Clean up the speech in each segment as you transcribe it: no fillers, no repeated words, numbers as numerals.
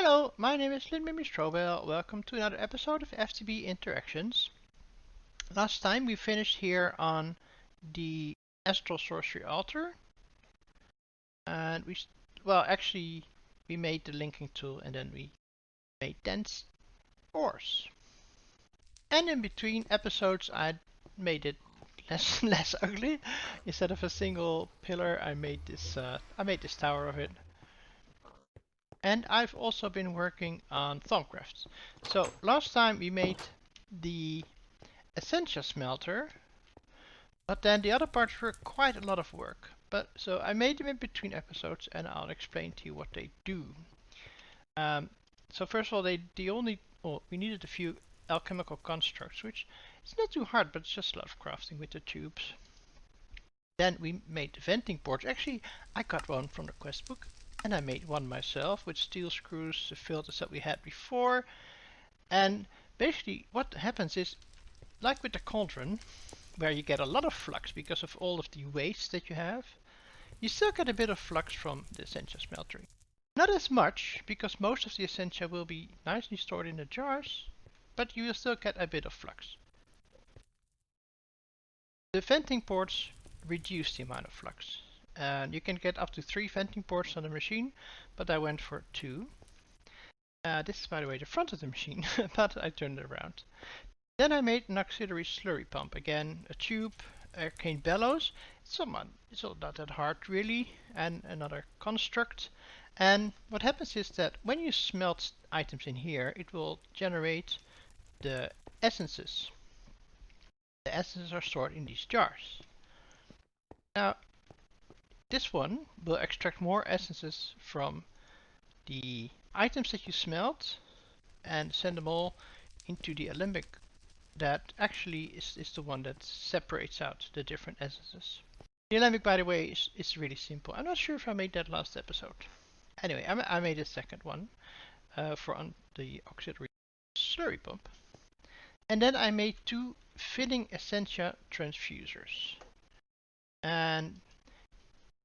Hello, my name is Lynn Strobel. Welcome to another episode of FTB Interactions. Last time we finished here on the Astral Sorcery Altar. And we made the linking tool and then we made dense ores. And in between episodes I made it less ugly. Instead of a single pillar I made this tower of it. And I've also been working on Thaumcraft. So last time we made the Essentia Smelter, but then the other parts were quite a lot of work. So I made them in between episodes and I'll explain to you what they do. So first of all, we needed a few alchemical constructs, which it's not too hard, but it's just a lot of crafting with the tubes. Then we made the venting porch. Actually, I got one from the quest book. And I made one myself with steel screws, the filters that we had before. And basically what happens is, like with the cauldron, where you get a lot of flux because of all of the waste that you have, you still get a bit of flux from the Essentia Smelter. Not as much, because most of the Essentia will be nicely stored in the jars, but you will still get a bit of flux. The venting ports reduce the amount of flux. And you can get up to 3 venting ports on the machine, but I went for 2. This is, by the way, the front of the machine, but I turned it around. Then I made an auxiliary slurry pump. Again, a tube, arcane bellows. It's all not that hard, really, and another construct. And what happens is that when you smelt items in here, it will generate the essences. The essences are stored in these jars. Now, this one will extract more essences from the items that you smelt and send them all into the alembic that actually is the one that separates out the different essences. The alembic, by the way, is really simple. I'm not sure if I made that last episode. Anyway, I made a second one for the auxiliary slurry pump. And then I made 2 filling Essentia transducers. And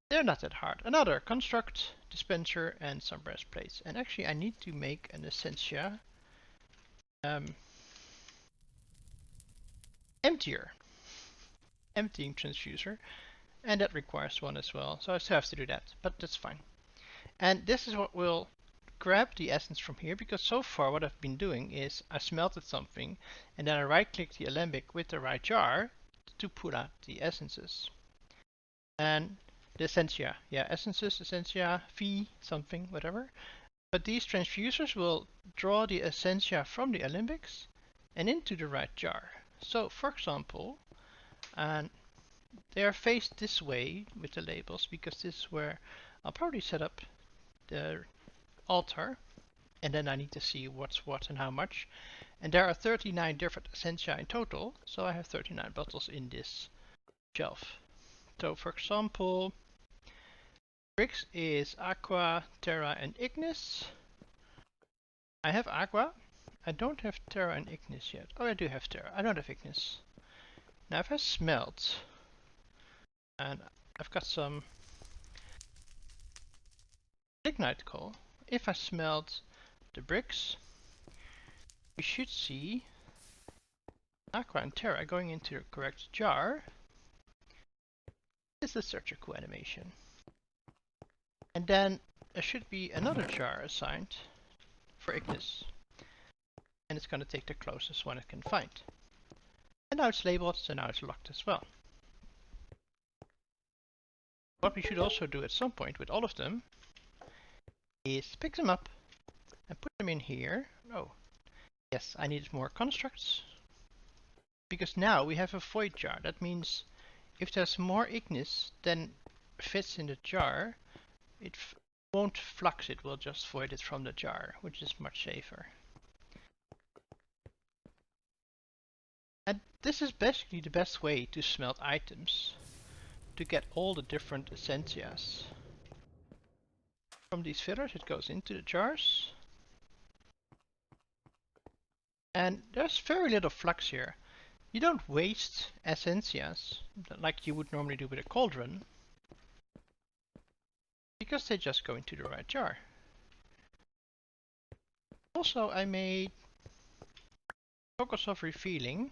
they're not that hard. Another construct, dispenser, and some breastplates. And actually I need to make an Essentia emptying transducer, and that requires one as well, so I still have to do that, but that's fine. And this is what will grab the essence from here, because so far what I've been doing is I smelted something and then I right click the alembic with the right jar to pull out the essences. And the Essentia, Essentia, V, something, whatever. But these transducers will draw the Essentia from the alembics and into the right jar. So, for example, and they are faced this way with the labels, because this is where I'll probably set up the altar, and then I need to see what's what and how much. And there are 39 different Essentia in total, so I have 39 bottles in this shelf. So, for example, bricks is Aqua, Terra, and Ignis. I have Aqua. I don't have Terra and Ignis yet. Oh, I do have Terra. I don't have Ignis. Now if I smelt, and I've got some lignite coal, if I smelt the bricks, we should see Aqua and Terra going into the correct jar. This is such a cool animation. And then there should be another jar assigned for Ignis. And it's going to take the closest one it can find. And now it's labeled, so now it's locked as well. What we should also do at some point with all of them is pick them up and put them in here. Oh, yes, I needed more constructs. Because now we have a void jar. That means if there's more Ignis than fits in the jar, it won't flux, it will just void it from the jar, which is much safer. And this is basically the best way to smelt items, to get all the different essentias. From these fillers it goes into the jars. And there's very little flux here. You don't waste essentias like you would normally do with a cauldron, because they just go into the right jar. Also, I made Focus of Revealing,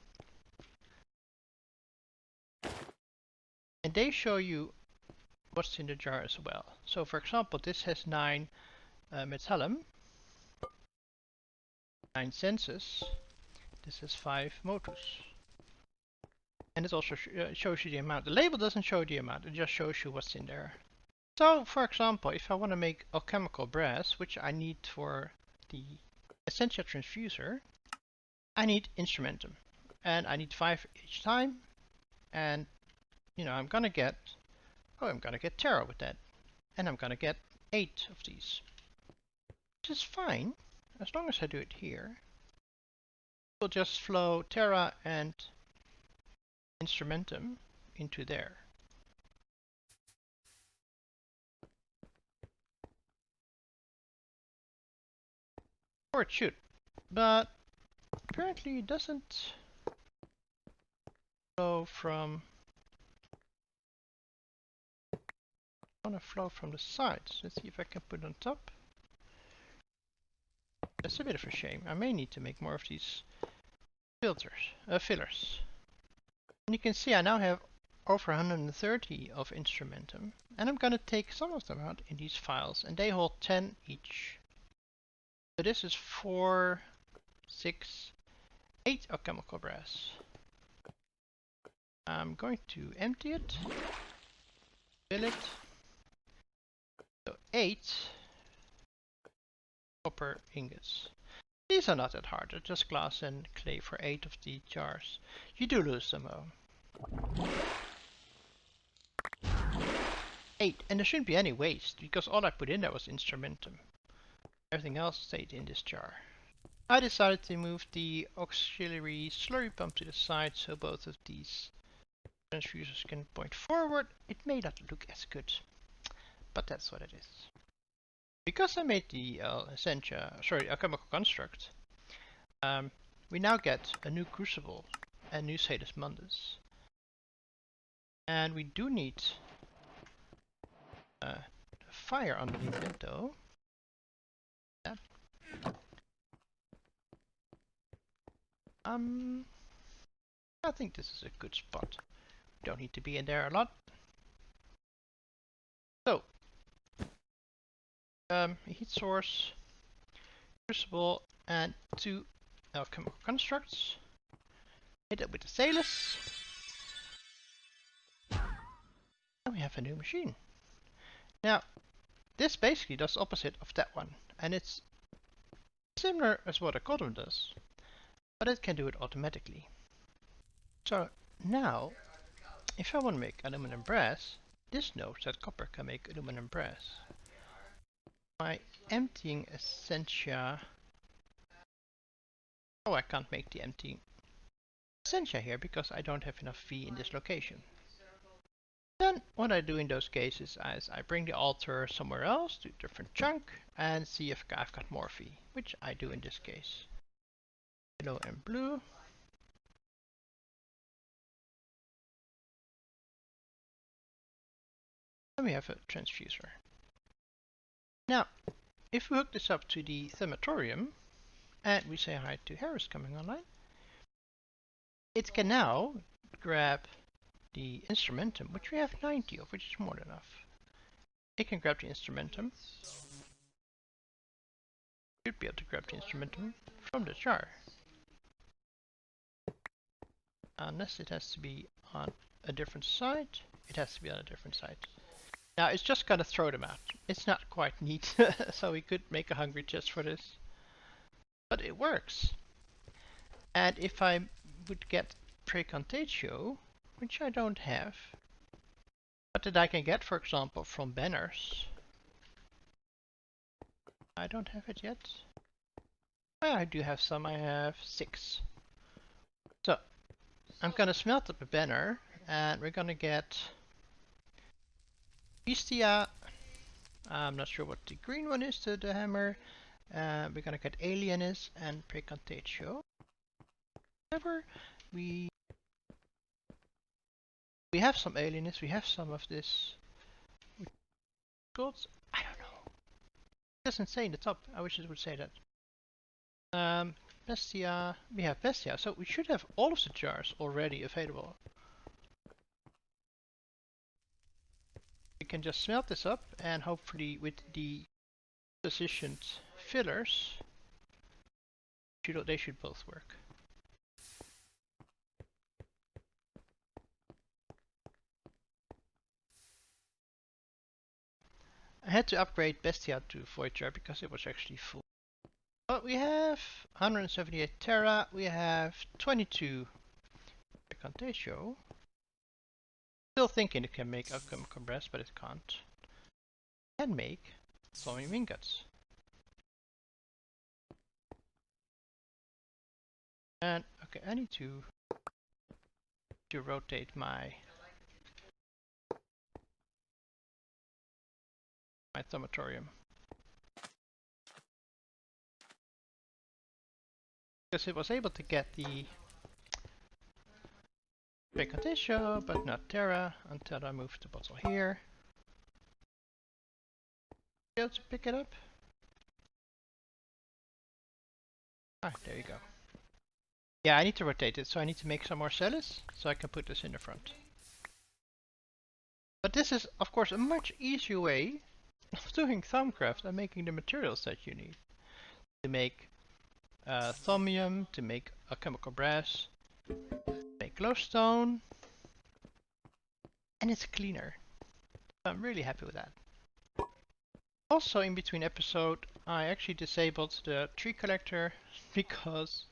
and they show you what's in the jar as well. So for example, this has 9 metallum, 9 senses, this has 5 motus. And it also shows you the amount. The label doesn't show the amount, it just shows you what's in there. So for example, if I want to make alchemical brass, which I need for the Essentia Transducer, I need instrumentum. And I need 5 each time. And you know, I'm gonna get Terra with that. And I'm gonna get 8 of these. Which is fine, as long as I do it here. It will just flow Terra and instrumentum into there. Or it should, but apparently it doesn't flow from... I want to flow from the sides. Let's see if I can put it on top. That's a bit of a shame. I may need to make more of these fillers. And you can see I now have over 130 of instrumentum, and I'm gonna take some of them out in these files, and they hold 10 each. So this is 4, 6, 8 alchemical brass. I'm going to empty it, fill it. So 8 copper ingots. These are not that hard, they're just glass and clay for 8 of the jars. You do lose some though. 8, and there shouldn't be any waste, because all I put in there was instrumentum. Everything else stayed in this jar. I decided to move the auxiliary slurry pump to the side so both of these transducers can point forward. It may not look as good, but that's what it is. Because I made the alchemical construct, we now get a new crucible and new Salus Mundus. And we do need fire underneath it though. That. I think this is a good spot. We don't need to be in there a lot. So, a heat source, crucible, and 2 alchemical constructs. Hit it with the Salus. And we have a new machine. Now, this basically does the opposite of that one, and it's similar as what a column does, but it can do it automatically. So now, if I want to make aluminum brass, this knows that copper can make aluminum brass. By emptying Essentia... Oh, I can't make the emptying Essentia here because I don't have enough V in this location. Then what I do in those cases is I bring the altar somewhere else to a different chunk and see if I've got more V, which I do in this case. Yellow and blue. And we have a transducer. Now, if we hook this up to the thematorium and we say hi to Harris coming online, it can now grab the instrumentum, which we have 90 of, which is more than enough. It can grab the instrumentum. Should be able to grab the instrumentum from the jar. Unless it has to be on a different side, it has to be on a different side. Now it's just gonna throw them out. It's not quite neat, so we could make a hungry chest for this. But it works. And if I would get Precontatio, which I don't have, but that I can get, for example, from banners. I don't have it yet. I do have some, I have 6. So, I'm gonna smelt up a banner, and we're gonna get Bestia. I'm not sure what the green one is to the hammer. We're gonna get Alienist and Precontatio. However, we have some Alienist, we have some of this. Gods? I don't know. It doesn't say in the top. I wish it would say that. Bestia, we have Bestia, so we should have all of the jars already available. We can just smelt this up, and hopefully with the positioned fillers, they should both work. I had to upgrade Bestia to Void Jar because it was actually full. But we have 178 Terra, we have 22 Decantatio. Still thinking it can make Alchem Compress, but it can't. It can make Thorium Ingots. And okay, I need to rotate my thaumatorium. Because it was able to get the Decantatio, but not Terra, until I moved the bottle here. Be able to pick it up? Ah, there you go. Yeah, I need to rotate it, so I need to make some more cellars, so I can put this in the front. But this is, of course, a much easier way of doing Thaumcraft and making the materials that you need. To make thaumium, to make alchemical brass, make glowstone, and it's cleaner. So I'm really happy with that. Also, in between episode, I actually disabled the tree collector because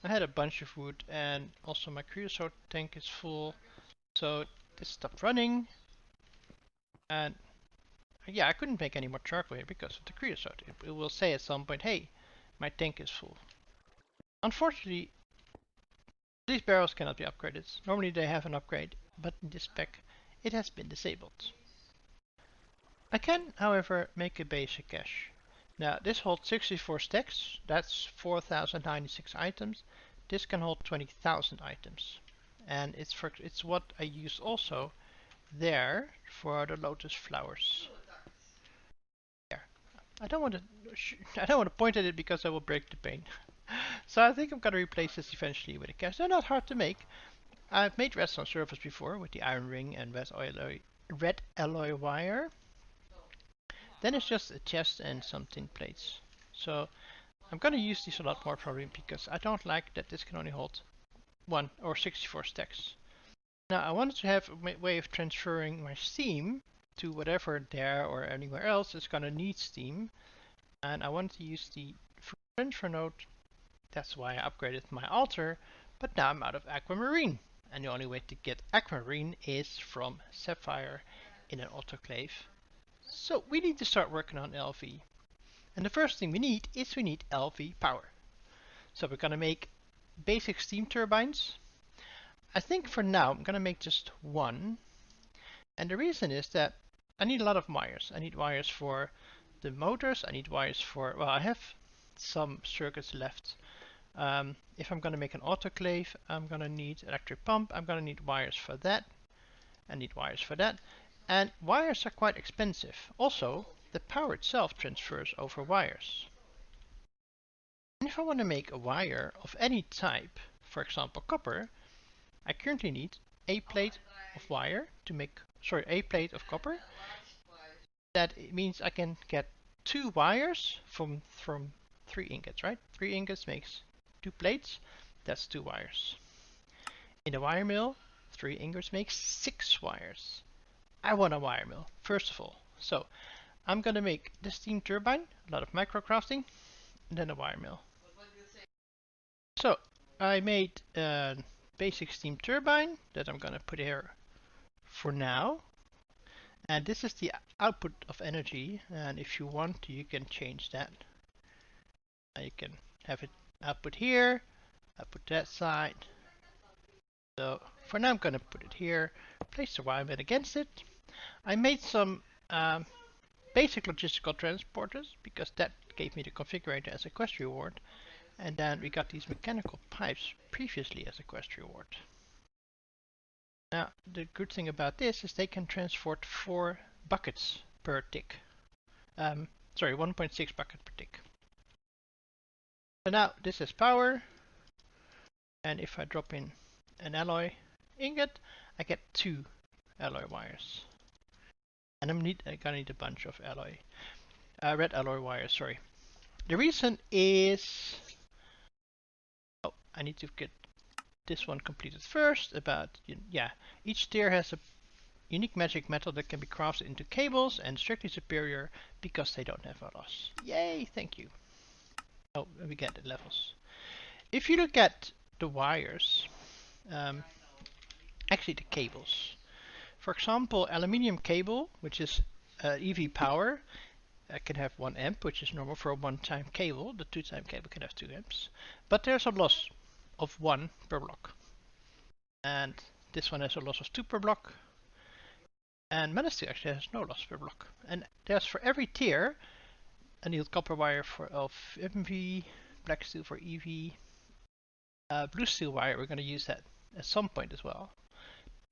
I had a bunch of wood and also my creosote tank is full. So this stopped running, and yeah, I couldn't make any more charcoal here because of the creosote. It will say at some point, hey, my tank is full. Unfortunately, these barrels cannot be upgraded. Normally they have an upgrade, but in this spec it has been disabled. I can, however, make a basic cache. Now this holds 64 stacks, that's 4096 items. This can hold 20,000 items. And it's what I use also there for the lotus flowers. There. I don't want to point at it because I will break the pane. So I think I'm gonna replace this eventually with a cache. They're not hard to make. I've made redstone surface before with the iron ring and red alloy wire. Then it's just a chest and some tin plates. So I'm gonna use these a lot more probably because I don't like that this can only hold 1 or 64 stacks. Now I wanted to have a way of transferring my steam to whatever there or anywhere else is gonna need steam, and I wanted to use the transfer node. That's why I upgraded my altar, but now I'm out of aquamarine, and the only way to get aquamarine is from Sapphire in an autoclave. So we need to start working on LV. And the first thing we need is LV power. So we're gonna make basic steam turbines. I think for now I'm gonna make just one. And the reason is that I need a lot of wires. I need wires for the motors, I need wires for, well, I have some circuits left. If I'm gonna make an autoclave, I'm gonna need electric pump, I'm gonna need wires for that. I need wires for that. And wires are quite expensive. Also, the power itself transfers over wires. And if I want to make a wire of any type, for example copper, I currently need a plate of wire to make, a plate of copper. That means I can get 2 wires from 3 ingots, right? 3 ingots makes 2 plates, that's 2 wires. In a wire mill, 3 ingots makes 6 wires. I want a wire mill, first of all. So I'm gonna make the steam turbine, a lot of microcrafting, and then a wire mill. So I made a basic steam turbine that I'm gonna put here for now. And this is the output of energy, and if you want you can change that. You can have it output here, output that side. So for now I'm gonna put it here, place the wire mill against it. I made some basic logistical transporters because that gave me the configurator as a quest reward, and then we got these mechanical pipes previously as a quest reward. Now the good thing about this is they can transport 4 buckets per tick. 1.6 bucket per tick. So now this is power, and if I drop in an alloy ingot, I get 2 alloy wires. And I'm gonna need a bunch of red alloy wires, sorry. The reason is, oh, I need to get this one completed first. Each tier has a unique magic metal that can be crafted into cables and strictly superior because they don't have a loss. Yay, thank you. Oh, we get the levels. If you look at the wires, actually the cables. For example, aluminium cable, which is EV power, can have 1 amp, which is normal for a 1-time cable. The 2-time cable can have 2 amps. But there's a loss of 1 per block. And this one has a loss of 2 per block. And metal steel actually has no loss per block. And there's for every tier, annealed copper wire of MV, black steel for EV, blue steel wire, we're going to use that at some point as well.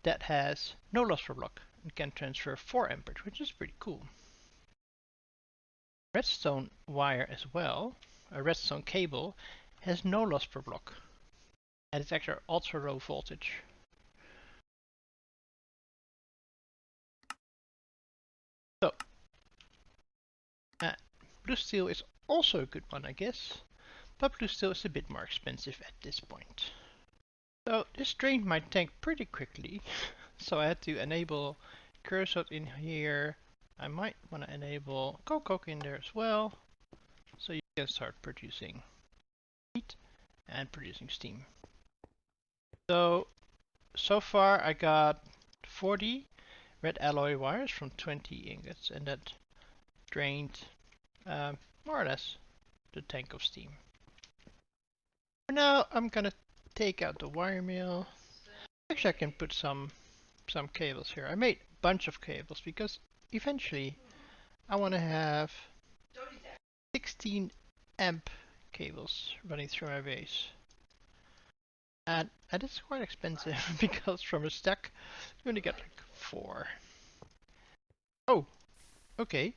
That has no loss per block and can transfer 4 amperage, which is pretty cool. Redstone wire as well, a redstone cable, has no loss per block. And it's actually ultra low voltage. So, blue steel is also a good one, I guess. But blue steel is a bit more expensive at this point. So this drained my tank pretty quickly. So I had to enable creosote in here. I might want to enable coke in there as well. So you can start producing heat and producing steam. So far I got 40 red alloy wires from 20 ingots, and that drained more or less the tank of steam. For now I'm gonna take out the wire mill. Actually I can put some cables here. I made a bunch of cables because eventually I want to have 16 amp cables running through my base. And it's quite expensive because from a stack you only get like 4. Oh, okay.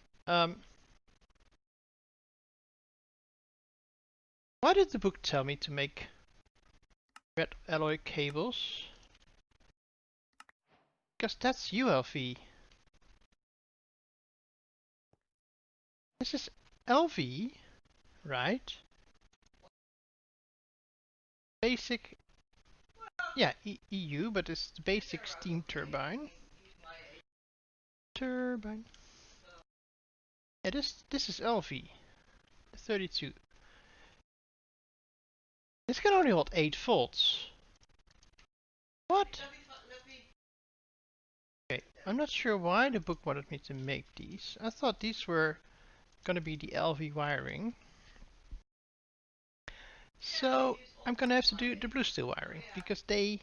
Why did the book tell me to make red alloy cables? Because that's ULV. This is LV, right? Basic, yeah, EU, but it's the basic steam turbine. Yeah, this is LV, 32. This can only hold 8 volts. What? Okay, I'm not sure why the book wanted me to make these. I thought these were gonna be the LV wiring. So I'm gonna have to do the blue steel wiring because they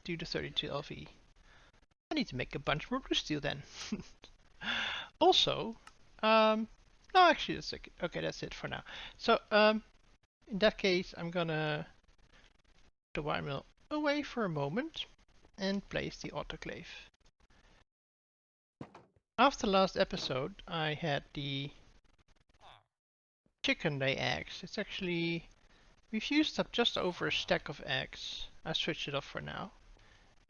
do the 32 LV. I need to make a bunch more blue steel then. Also, no, actually that's okay. Okay, that's it for now. So in that case, I'm gonna put the wire mill away for a moment and place the autoclave. After last episode, I had the chicken lay eggs. It's actually, we've used up just over a stack of eggs. I switched it off for now.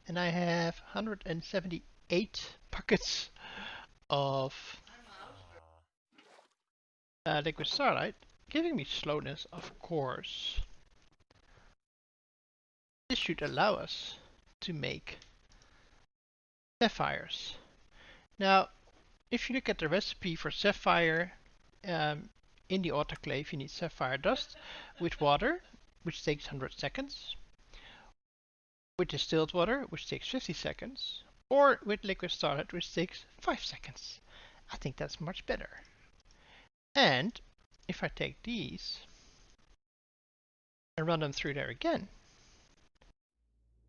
And I have 178 buckets of liquid starlight, giving me slowness, of course. This should allow us to make sapphires. Now, if you look at the recipe for sapphire, in the autoclave you need sapphire dust with water, which takes 100 seconds, with distilled water, which takes 50 seconds, or with liquid starlight, which takes 5 seconds. I think that's much better. And if I take these and run them through there again,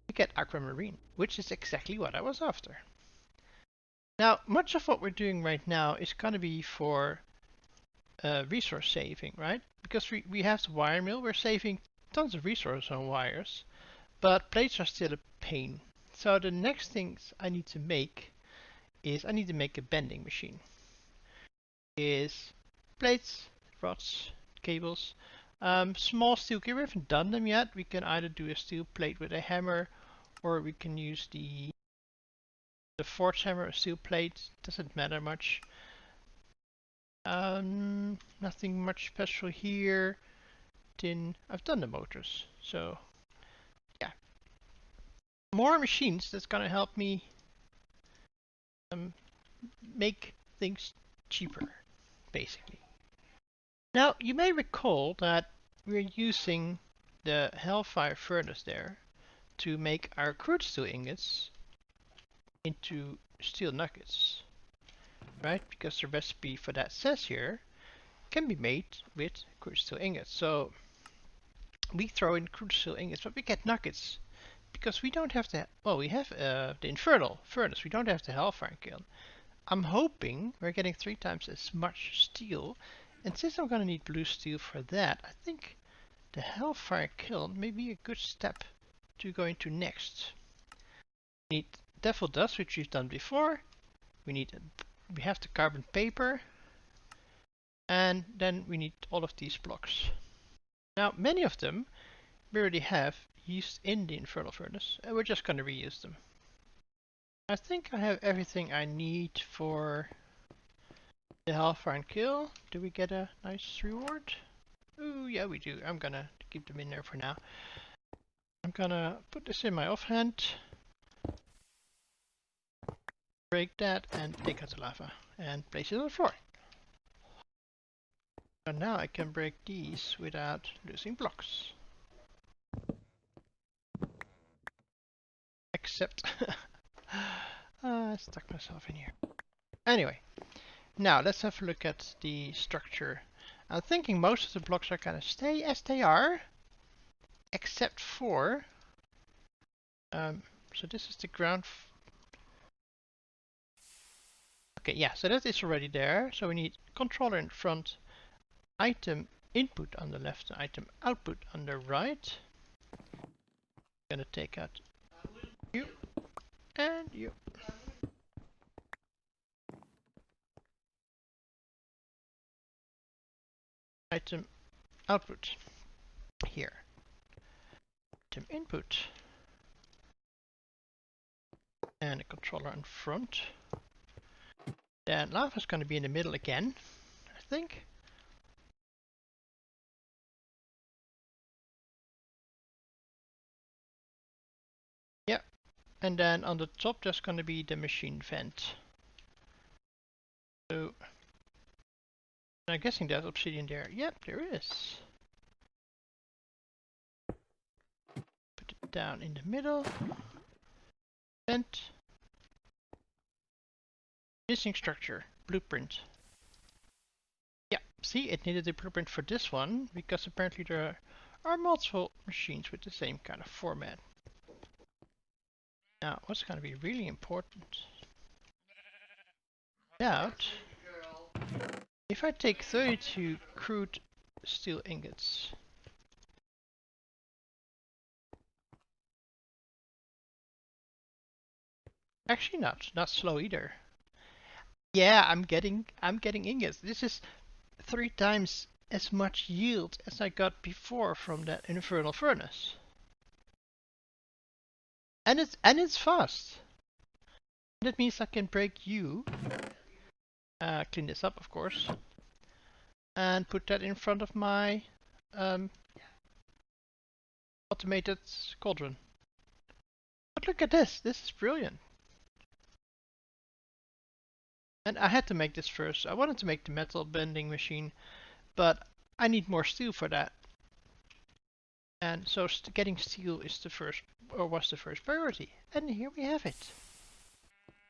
we get aquamarine, which is exactly what I was after. Now, much of what we're doing right now is going to be for resource saving, right? Because we have the wire mill, we're saving tons of resources on wires, but plates are still a pain. So the next things I need to make is I need to make a bending machine. Is plates, rods, cables Small steel gear, we haven't done them yet. We can either do a steel plate with a hammer, or we can use the forge hammer or steel plate. Doesn't matter much. Nothing much special here. I've done the motors, so yeah. More machines that's gonna help me make things cheaper, basically. Now, you may recall that we're using the Hellfire Furnace there to make our crude steel ingots into steel nuggets, right? Because the recipe for that says here can be made with crude steel ingots. So we throw in crude steel ingots, but we get nuggets because we don't have the, well, we have the Infernal Furnace. We don't have the Hellfire Kiln. I'm hoping we're getting 3 times as much steel, and since I'm gonna need blue steel for that, I think the Hellfire Kiln may be a good step to go into next. We need Devil Dust, which we've done before. We have the carbon paper, and then we need all of these blocks. Now, many of them we already have used in the Infernal Furnace, and we're just gonna reuse them. I think I have everything I need for the Hellfire Kill. Do we get a nice reward? Ooh, yeah, we do. I'm gonna keep them in there for now. I'm gonna put this in my offhand, break that, and take out the lava, and place it on the floor. And now I can break these without losing blocks. Except I stuck myself in here. Anyway, now let's have a look at the structure. I'm thinking most of the blocks are gonna stay as they are, except for so this is the ground. Okay, yeah, so that is already there. So we need controller in front, item input on the left, item output on the right. I'm gonna take out you and you. Item output here. Item input. And a controller in front. Then lava is going to be in the middle again, I think. Yeah, and then on the top there's going to be the machine vent. So I'm guessing there's obsidian there. Yep, there is. Put it down in the middle. Vent. Missing structure. Blueprint. Yeah, see, it needed a blueprint for this one because apparently there are multiple machines with the same kind of format. Now, what's going to be really important? Out. If I take 32 crude steel ingots, actually not slow either. Yeah, I'm getting ingots. This is 3 times as much yield as I got before from that Infernal Furnace. And it's fast. That means I can break you. Clean this up, of course, and put that in front of my automated cauldron. But look at this. This is brilliant. And I had to make this first. I wanted to make the metal bending machine, but I need more steel for that. And so getting steel is was the first priority. And here we have it.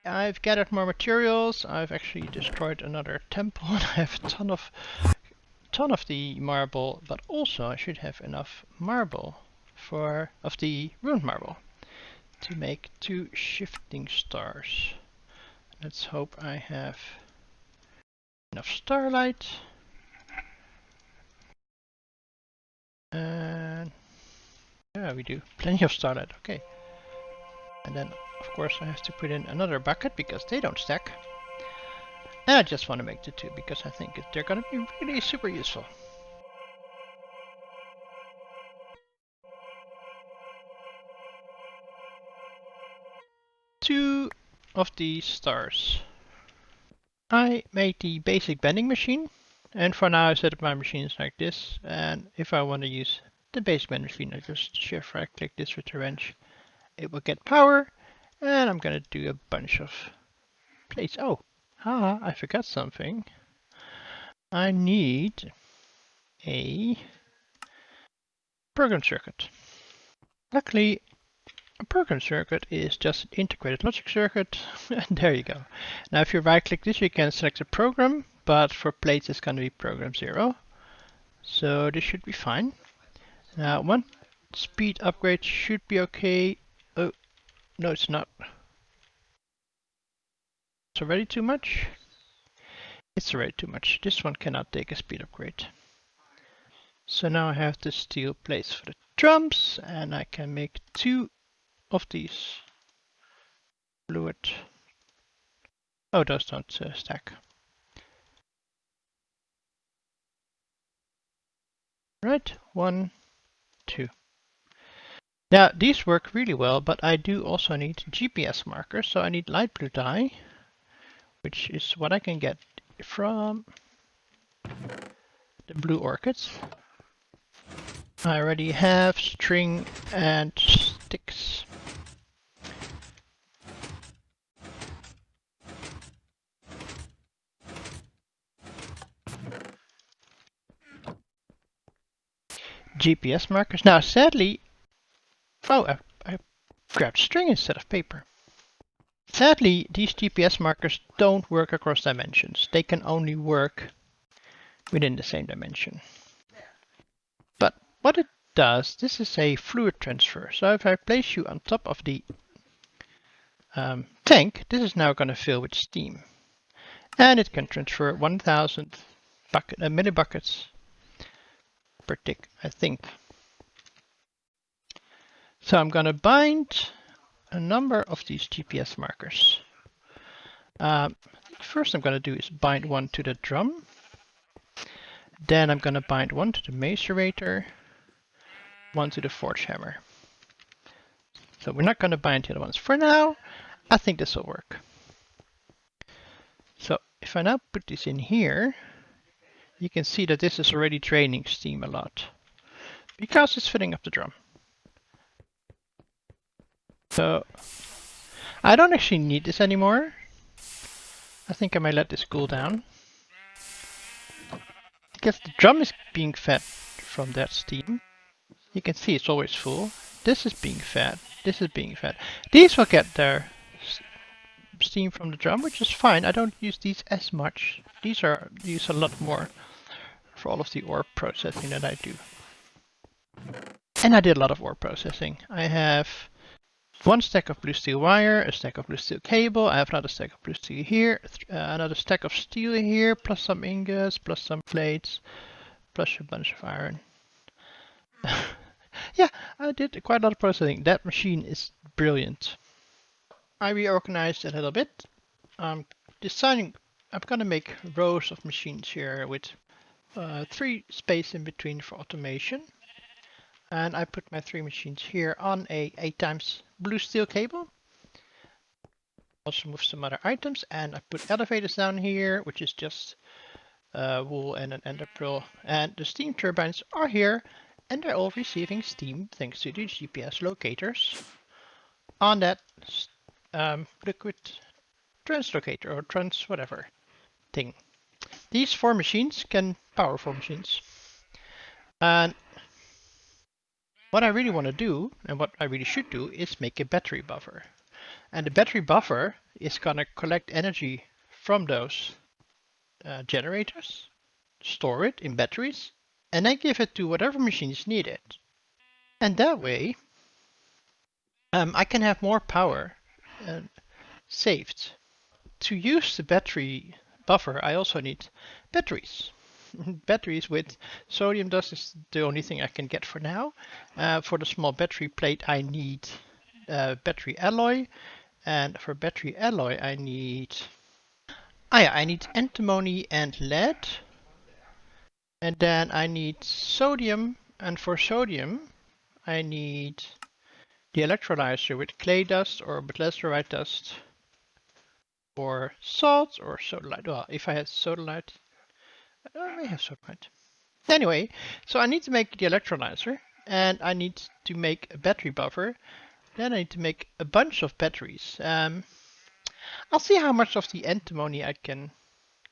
I've gathered more materials. I've actually destroyed another temple. And I have a ton of the marble, but also I should have enough marble of the ruined marble to make 2 shifting stars. Let's hope I have enough starlight. And yeah, we do plenty of starlight. Okay. And then of course I have to put in another bucket because they don't stack. And I just want to make the 2 because I think they're going to be really super useful. 2 of these stars. I made the basic bending machine, and for now I set up my machines like this, and if I want to use the basic bending machine, I just shift right click this with the wrench. It will get power, and I'm gonna do a bunch of plates. Oh, I forgot something. I need a program circuit. Luckily, a program circuit is just an integrated logic circuit, and there you go. Now if you right click this, you can select a program, but for plates it's going to be program 0. So this should be fine. Now one speed upgrade should be okay. Oh, no it's not. It's already too much? It's already too much. This one cannot take a speed upgrade. So now I have the steel plates for the drums, and I can make 2 of these fluid. Oh, those don't stack. Right, 1, 2. Now these work really well, but I do also need GPS markers, so I need light blue dye, which is what I can get from the blue orchids. I already have string and sticks. GPS markers. Now sadly, oh, I grabbed string instead of paper. Sadly, these GPS markers don't work across dimensions. They can only work within the same dimension. But what it does, this is a fluid transfer. So if I place you on top of the tank, this is now going to fill with steam. And it can transfer 1000 millibuckets per tick, I think. So I'm going to bind a number of these GPS markers. First I'm going to do is bind one to the drum. Then I'm going to bind one to the macerator, one to the forge hammer. So we're not going to bind the other ones for now. I think this will work. So if I now put this in here, you can see that this is already draining steam a lot because it's filling up the drum. So I don't actually need this anymore. I think I might let this cool down because the drum is being fed from that steam. You can see it's always full. This is being fed. This is being fed. These will get their steam from the drum, which is fine. I don't use these as much. These are used a lot more for all of the ore processing that I do. And I did a lot of ore processing. I have 1 stack of blue steel wire, a stack of blue steel cable, I have another stack of blue steel here, another stack of steel here, plus some ingots, plus some plates, plus a bunch of iron. Yeah, I did quite a lot of processing. That machine is brilliant. I reorganized a little bit. Deciding I'm gonna make rows of machines here with 3 space in between for automation. And I put my 3 machines here on a 8x blue steel cable. Also move some other items, and I put elevators down here, which is just wool and an ender pearl. And the steam turbines are here, and they're all receiving steam thanks to the GPS locators on that liquid translocator or trans whatever thing. These 4 machines can power 4 machines. And what I really want to do, and what I really should do, is make a battery buffer. And the battery buffer is going to collect energy from those generators, store it in batteries, and then give it to whatever machines need it. And that way, I can have more power saved. To use the battery buffer, I also need batteries. Batteries with sodium dust is the only thing I can get for now. For the small battery plate, I need battery alloy, and for battery alloy, I need antimony and lead, and then I need sodium, and for sodium, I need the electrolyzer with clay dust or with lazurite dust or salt or sodalite. Well, if I had sodalite, I may have sodalite. Anyway, so I need to make the electrolyzer and I need to make a battery buffer. Then I need to make a bunch of batteries. I'll see how much of the antimony I can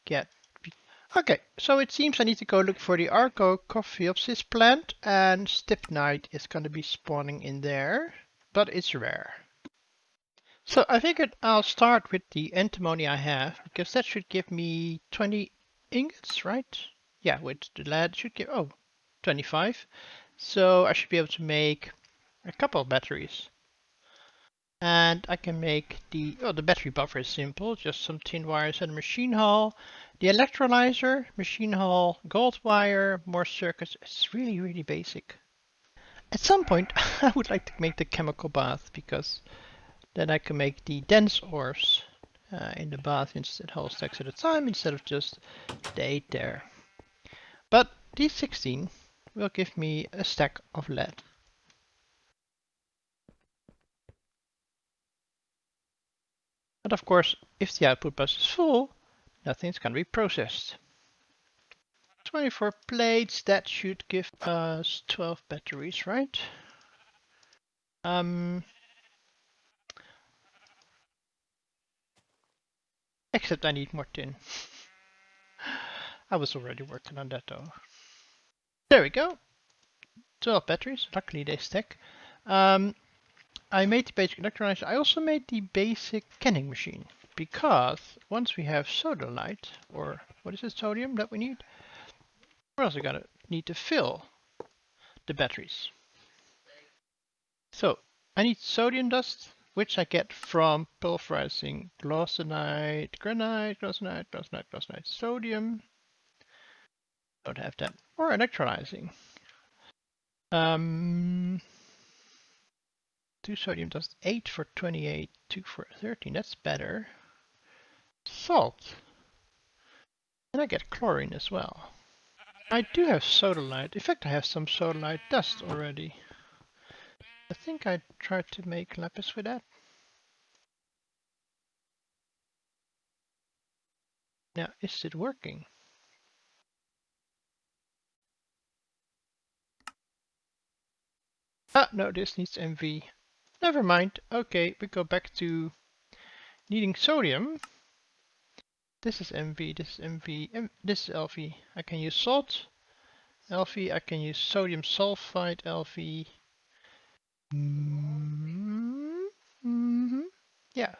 get. Okay, so it seems I need to go look for the Archocophiopsis plant, and stibnite is going to be spawning in there, but it's rare. So I figured I'll start with the antimony I have, because that should give me 20 ingots, right? Yeah, with the lead should give, 25. So I should be able to make a couple of batteries. And I can make the battery buffer is simple, just some tin wires and a machine hull. The electrolyzer, machine hull, gold wire, more circuits. It's really, really basic. At some point, I would like to make the chemical bath, because then I can make the dense ores in the bath instead whole stacks at a time, instead of just the 8 there. But these 16 will give me a stack of lead. But of course, if the output bus is full, nothing's going to be processed. 24 plates, that should give us 12 batteries, right? Except I need more tin. I was already working on that though. There we go. 12 batteries, luckily they stack. I made the basic electrolyzer. I also made the basic canning machine, because once we have sodalite, or what is it, sodium that we need, we're also gonna need to fill the batteries. So I need sodium dust, which I get from pulverizing glauconite, glauconite, sodium. Don't have that. Or electrolyzing. 2 sodium dust, 8 for 28, 2 for 13. That's better. Salt. And I get chlorine as well. I do have sodalite. In fact, I have some sodalite dust already. I think I tried to make lapis with that. Now, is it working? Ah, no, this needs MV. Never mind. Okay, we go back to needing sodium. This is MV, this is MV, this is LV. I can use salt. LV, I can use sodium sulfide, LV. Yeah,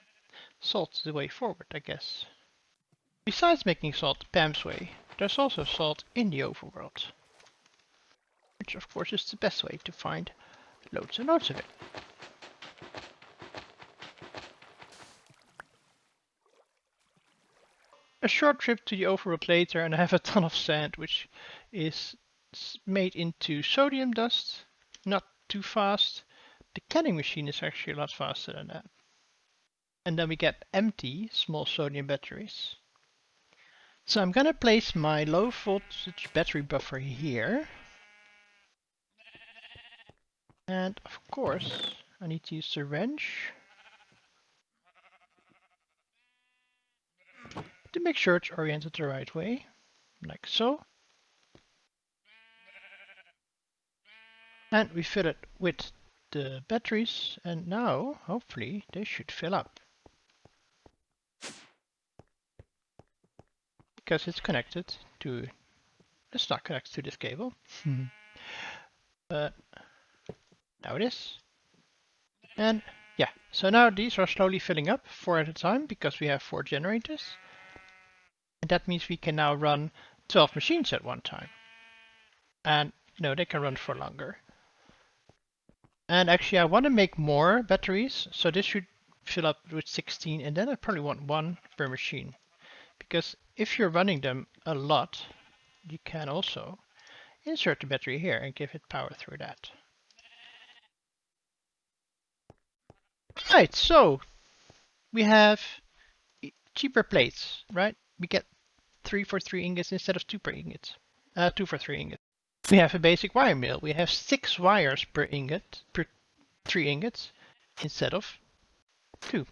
salt's the way forward, I guess. Besides making salt Pam's way, there's also salt in the overworld. Which of course is the best way to find loads and loads of it. A short trip to the overworld later, and I have a ton of sand, which is made into sodium dust. Not too fast. The canning machine is actually a lot faster than that. And then we get empty small sodium batteries. So I'm gonna place my low voltage battery buffer here. And of course, I need to use the wrench to make sure it's oriented the right way, like so. And we fill it with the batteries, and now, hopefully, they should fill up. Because it's connected to... It's not connected to this cable. But now it is. And yeah, so now these are slowly filling up, 4 at a time, because we have 4 generators. And that means we can now run 12 machines at one time. And no, they can run for longer. And actually I want to make more batteries, so this should fill up with 16, and then I probably want 1 per machine. Because if you're running them a lot, you can also insert the battery here and give it power through that. Right, so we have cheaper plates, right? We get 3 for 3 ingots instead of 2 per ingot. 2 for 3 ingots. We have a basic wire mill. We have 6 wires per ingot, per 3 ingots instead of 2.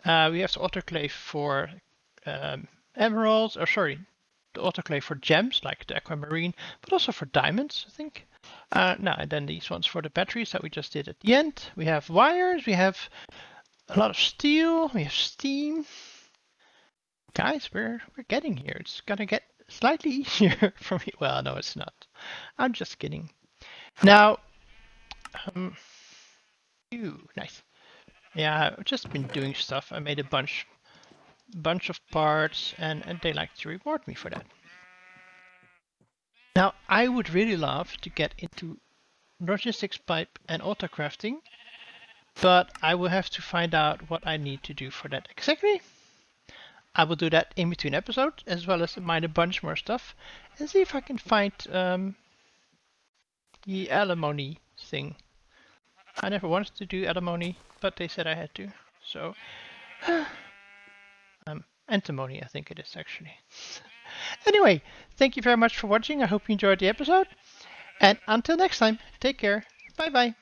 We have the autoclave for emeralds, or sorry, the autoclave for gems like the aquamarine, but also for diamonds, I think. Now, and then these ones for the batteries that we just did at the end. We have wires, we have a lot of steel, we have steam. Guys, we're getting here. It's gonna get slightly easier for me. Well, no, it's not. I'm just kidding. Now, nice. Yeah, I've just been doing stuff. I made a bunch of parts, and they like to reward me for that. Now, I would really love to get into logistics pipe and auto crafting, but I will have to find out what I need to do for that exactly. I will do that in between episodes, as well as mine a bunch more stuff, and see if I can find the alimony thing. I never wanted to do alimony, but they said I had to, so antimony I think it is actually. Anyway, thank you very much for watching. I hope you enjoyed the episode, and until next time, take care. Bye bye.